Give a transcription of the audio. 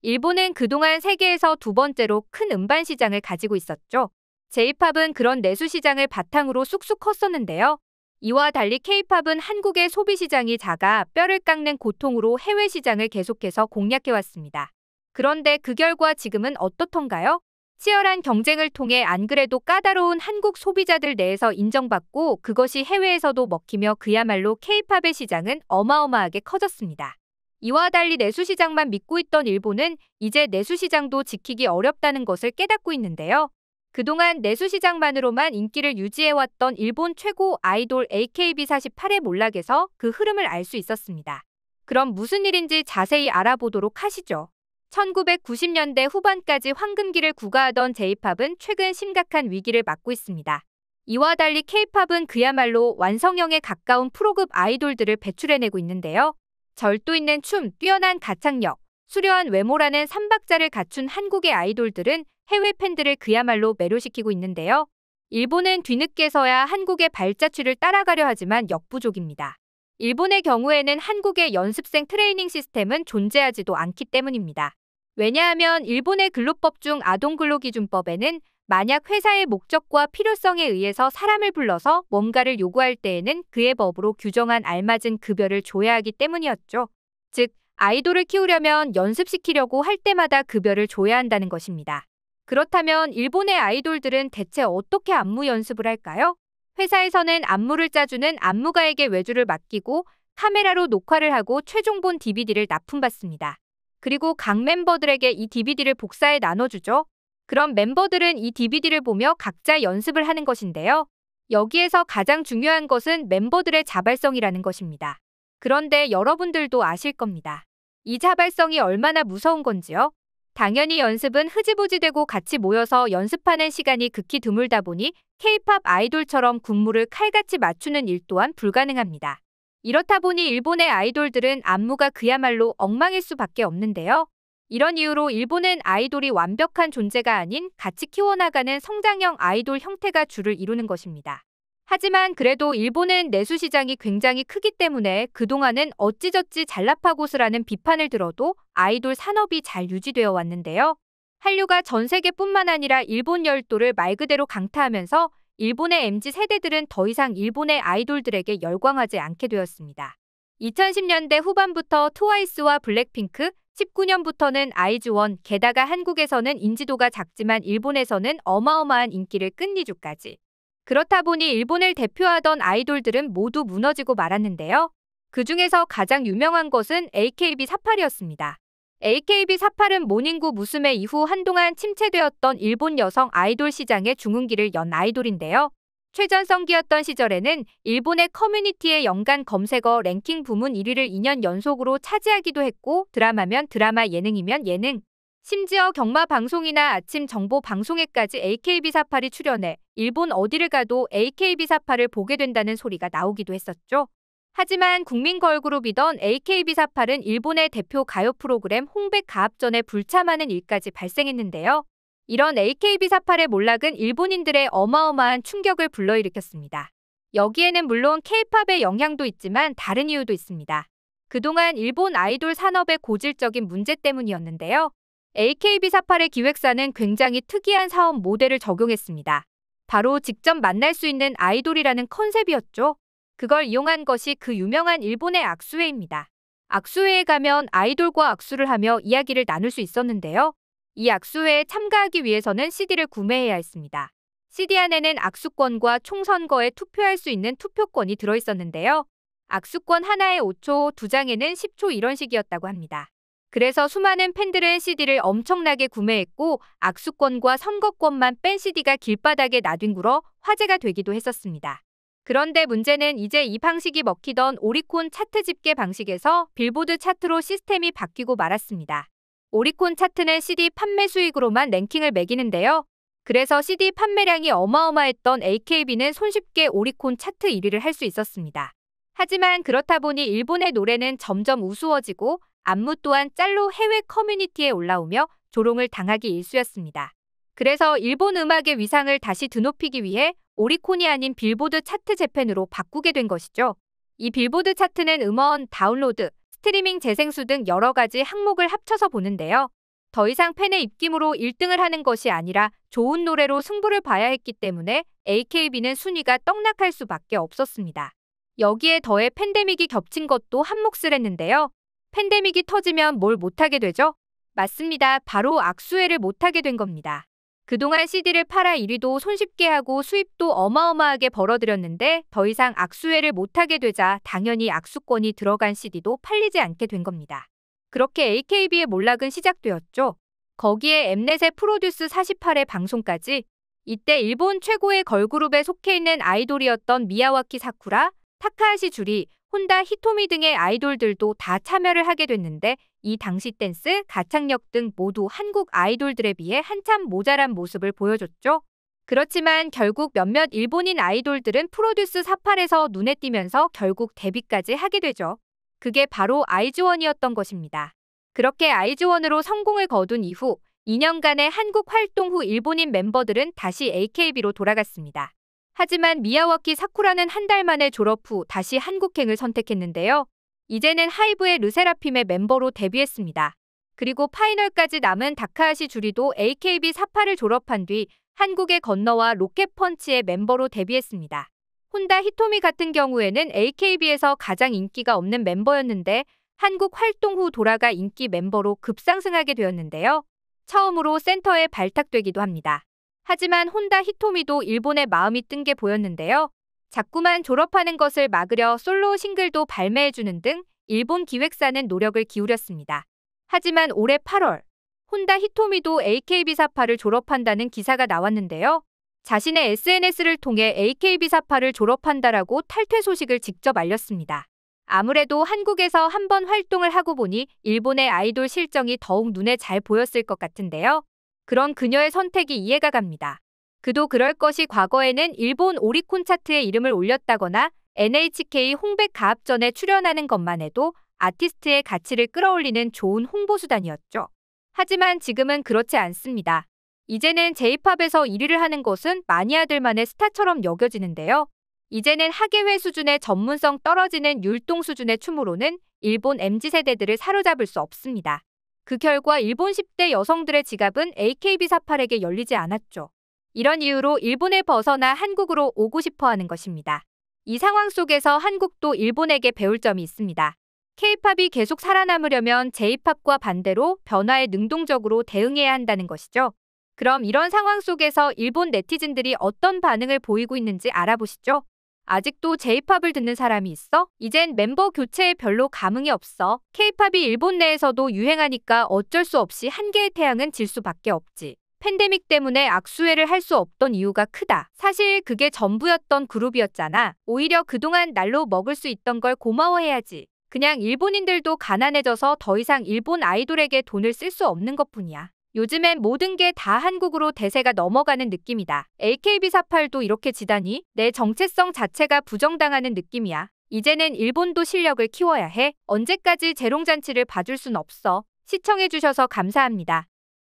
일본은 그동안 세계에서 두 번째로 큰 음반 시장을 가지고 있었죠. J-팝은 그런 내수 시장을 바탕으로 쑥쑥 컸었는데요. 이와 달리 K-팝은 한국의 소비 시장이 작아 뼈를 깎는 고통으로 해외 시장을 계속해서 공략해왔습니다. 그런데 그 결과 지금은 어떻던가요? 치열한 경쟁을 통해 안 그래도 까다로운 한국 소비자들 내에서 인정받고 그것이 해외에서도 먹히며 그야말로 K-팝의 시장은 어마어마하게 커졌습니다. 이와 달리 내수 시장만 믿고 있던 일본은 이제 내수 시장도 지키기 어렵다는 것을 깨닫고 있는데요. 그동안 내수 시장만으로만 인기를 유지해왔던 일본 최고 아이돌 AKB48의 몰락에서 그 흐름을 알 수 있었습니다. 그럼 무슨 일인지 자세히 알아보도록 하시죠. 1990년대 후반까지 황금기를 구가하던 J-팝은 최근 심각한 위기를 맞고 있습니다. 이와 달리 K-팝은 그야말로 완성형에 가까운 프로급 아이돌들을 배출해내고 있는데요. 절도 있는 춤, 뛰어난 가창력, 수려한 외모라는 삼박자를 갖춘 한국의 아이돌들은 해외 팬들을 그야말로 매료시키고 있는데요. 일본은 뒤늦게서야 한국의 발자취를 따라가려 하지만 역부족입니다. 일본의 경우에는 한국의 연습생 트레이닝 시스템은 존재하지도 않기 때문입니다. 왜냐하면 일본의 근로법 중 아동근로기준법에는 만약 회사의 목적과 필요성에 의해서 사람을 불러서 뭔가를 요구할 때에는 그의 법으로 규정한 알맞은 급여를 줘야 하기 때문이었죠. 즉, 아이돌을 키우려면 연습시키려고 할 때마다 급여를 줘야 한다는 것입니다. 그렇다면 일본의 아이돌들은 대체 어떻게 안무 연습을 할까요? 회사에서는 안무를 짜주는 안무가에게 외주를 맡기고 카메라로 녹화를 하고 최종 본 DVD를 납품받습니다. 그리고 각 멤버들에게 이 DVD를 복사해 나눠주죠. 그럼 멤버들은 이 DVD를 보며 각자 연습을 하는 것인데요. 여기에서 가장 중요한 것은 멤버들의 자발성이라는 것입니다. 그런데 여러분들도 아실 겁니다. 이 자발성이 얼마나 무서운 건지요? 당연히 연습은 흐지부지 되고 같이 모여서 연습하는 시간이 극히 드물다 보니 K-팝 아이돌처럼 군무를 칼같이 맞추는 일 또한 불가능합니다. 이렇다 보니 일본의 아이돌들은 안무가 그야말로 엉망일 수밖에 없는데요. 이런 이유로 일본은 아이돌이 완벽한 존재가 아닌 같이 키워나가는 성장형 아이돌 형태가 주를 이루는 것입니다. 하지만 그래도 일본은 내수 시장이 굉장히 크기 때문에 그동안은 어찌저찌 잘나파고스라는 비판을 들어도 아이돌 산업이 잘 유지되어 왔는데요. 한류가 전 세계뿐만 아니라 일본 열도를 말 그대로 강타하면서 일본의 MZ세대들은 더 이상 일본의 아이돌들에게 열광하지 않게 되었습니다. 2010년대 후반부터 트와이스와 블랙핑크, 19년부터는 아이즈원, 게다가 한국에서는 인지도가 작지만 일본에서는 어마어마한 인기를 끈 니쥬까지. 그렇다 보니 일본을 대표하던 아이돌들은 모두 무너지고 말았는데요. 그 중에서 가장 유명한 것은 AKB48이었습니다. AKB48은 모닝구 무스메 이후 한동안 침체되었던 일본 여성 아이돌 시장의 중흥기를 연 아이돌인데요. 최전성기였던 시절에는 일본의 커뮤니티의 연간 검색어 랭킹 부문 1위를 2년 연속으로 차지하기도 했고 드라마면 드라마, 예능이면 예능, 심지어 경마 방송이나 아침 정보 방송에까지 AKB48이 출연해 일본 어디를 가도 AKB48을 보게 된다는 소리가 나오기도 했었죠. 하지만 국민 걸그룹이던 AKB48은 일본의 대표 가요 프로그램 홍백 가압전에 불참하는 일까지 발생했는데요. 이런 AKB48의 몰락은 일본인들의 어마어마한 충격을 불러일으켰습니다. 여기에는 물론 K-팝의 영향도 있지만 다른 이유도 있습니다. 그동안 일본 아이돌 산업의 고질적인 문제 때문이었는데요. AKB48의 기획사는 굉장히 특이한 사업 모델을 적용했습니다. 바로 직접 만날 수 있는 아이돌이라는 컨셉이었죠. 그걸 이용한 것이 그 유명한 일본의 악수회입니다. 악수회에 가면 아이돌과 악수를 하며 이야기를 나눌 수 있었는데요. 이 악수회에 참가하기 위해서는 CD를 구매해야 했습니다. CD 안에는 악수권과 총선거에 투표할 수 있는 투표권이 들어있었는데요. 악수권 하나에 5초, 2장에는 10초 이런 식이었다고 합니다. 그래서 수많은 팬들은 CD를 엄청나게 구매했고 악수권과 선거권만 뺀 CD가 길바닥에 나뒹굴어 화제가 되기도 했었습니다. 그런데 문제는 이제 이 방식이 먹히던 오리콘 차트 집계 방식에서 빌보드 차트로 시스템이 바뀌고 말았습니다. 오리콘 차트는 CD 판매 수익으로만 랭킹을 매기는데요. 그래서 CD 판매량이 어마어마했던 AKB는 손쉽게 오리콘 차트 1위를 할 수 있었습니다. 하지만 그렇다 보니 일본의 노래는 점점 우스워지고 안무 또한 짤로 해외 커뮤니티에 올라오며 조롱을 당하기 일쑤였습니다. 그래서 일본 음악의 위상을 다시 드높이기 위해 오리콘이 아닌 빌보드 차트 재팬으로 바꾸게 된 것이죠. 이 빌보드 차트는 음원, 다운로드, 스트리밍 재생수 등 여러 가지 항목을 합쳐서 보는데요. 더 이상 팬의 입김으로 1등을 하는 것이 아니라 좋은 노래로 승부를 봐야 했기 때문에 AKB는 순위가 떡락할 수밖에 없었습니다. 여기에 더해 팬데믹이 겹친 것도 한몫을 했는데요. 팬데믹이 터지면 뭘 못하게 되죠? 맞습니다. 바로 악수회를 못하게 된 겁니다. 그동안 CD를 팔아 1위도 손쉽게 하고 수입도 어마어마하게 벌어들였는데 더 이상 악수회를 못하게 되자 당연히 악수권이 들어간 CD도 팔리지 않게 된 겁니다. 그렇게 AKB의 몰락은 시작되었죠. 거기에 엠넷의 프로듀스 48의 방송까지. 이때 일본 최고의 걸그룹에 속해 있는 아이돌이었던 미야와키 사쿠라, 타카하시 주리, 혼다 히토미 등의 아이돌들도 다 참여를 하게 됐는데 이 당시 댄스, 가창력 등 모두 한국 아이돌들에 비해 한참 모자란 모습을 보여줬죠. 그렇지만 결국 몇몇 일본인 아이돌들은 프로듀스 48에서 눈에 띄면서 결국 데뷔까지 하게 되죠. 그게 바로 아이즈원이었던 것입니다. 그렇게 아이즈원으로 성공을 거둔 이후 2년간의 한국 활동 후 일본인 멤버들은 다시 AKB로 돌아갔습니다. 하지만 미야와키 사쿠라는 한 달 만에 졸업 후 다시 한국행을 선택했는데요. 이제는 하이브의 르세라핌의 멤버로 데뷔했습니다. 그리고 파이널까지 남은 다카하시 주리도 AKB48을 졸업한 뒤 한국에 건너와 로켓펀치의 멤버로 데뷔했습니다. 혼다 히토미 같은 경우에는 AKB에서 가장 인기가 없는 멤버였는데 한국 활동 후 돌아가 인기 멤버로 급상승하게 되었는데요. 처음으로 센터에 발탁되기도 합니다. 하지만 혼다 히토미도 일본에 마음이 뜬 게 보였는데요. 자꾸만 졸업하는 것을 막으려 솔로 싱글도 발매해주는 등 일본 기획사는 노력을 기울였습니다. 하지만 올해 8월 혼다 히토미도 AKB48을 졸업한다는 기사가 나왔는데요. 자신의 SNS를 통해 AKB48을 졸업한다라고 탈퇴 소식을 직접 알렸습니다. 아무래도 한국에서 한번 활동을 하고 보니 일본의 아이돌 실정이 더욱 눈에 잘 보였을 것 같은데요. 그런 그녀의 선택이 이해가 갑니다. 그도 그럴 것이 과거에는 일본 오리콘 차트에 이름을 올렸다거나 NHK 홍백 가합전에 출연하는 것만 해도 아티스트의 가치를 끌어올리는 좋은 홍보수단이었죠. 하지만 지금은 그렇지 않습니다. 이제는 J-팝에서 1위를 하는 것은 마니아들만의 스타처럼 여겨지는데요. 이제는 하계회 수준의 전문성 떨어지는 율동 수준의 춤으로는 일본 MZ세대들을 사로잡을 수 없습니다. 그 결과 일본 10대 여성들의 지갑은 AKB48에게 열리지 않았죠. 이런 이유로 일본을 벗어나 한국으로 오고 싶어 하는 것입니다. 이 상황 속에서 한국도 일본에게 배울 점이 있습니다. K-팝이 계속 살아남으려면 J-팝과 반대로 변화에 능동적으로 대응해야 한다는 것이죠. 그럼 이런 상황 속에서 일본 네티즌들이 어떤 반응을 보이고 있는지 알아보시죠. 아직도 J-팝을 듣는 사람이 있어? 이젠 멤버 교체에 별로 감흥이 없어. K-팝이 일본 내에서도 유행하니까 어쩔 수 없이 한 개의 태양은 질 수밖에 없지. 팬데믹 때문에 악수회를 할 수 없던 이유가 크다. 사실 그게 전부였던 그룹이었잖아. 오히려 그동안 날로 먹을 수 있던 걸 고마워해야지. 그냥 일본인들도 가난해져서 더 이상 일본 아이돌에게 돈을 쓸 수 없는 것뿐이야. 요즘엔 모든 게 다 한국으로 대세가 넘어가는 느낌이다. AKB48도 이렇게 지다니 내 정체성 자체가 부정당하는 느낌이야. 이제는 일본도 실력을 키워야 해. 언제까지 재롱잔치를 봐줄 순 없어. 시청해주셔서 감사합니다.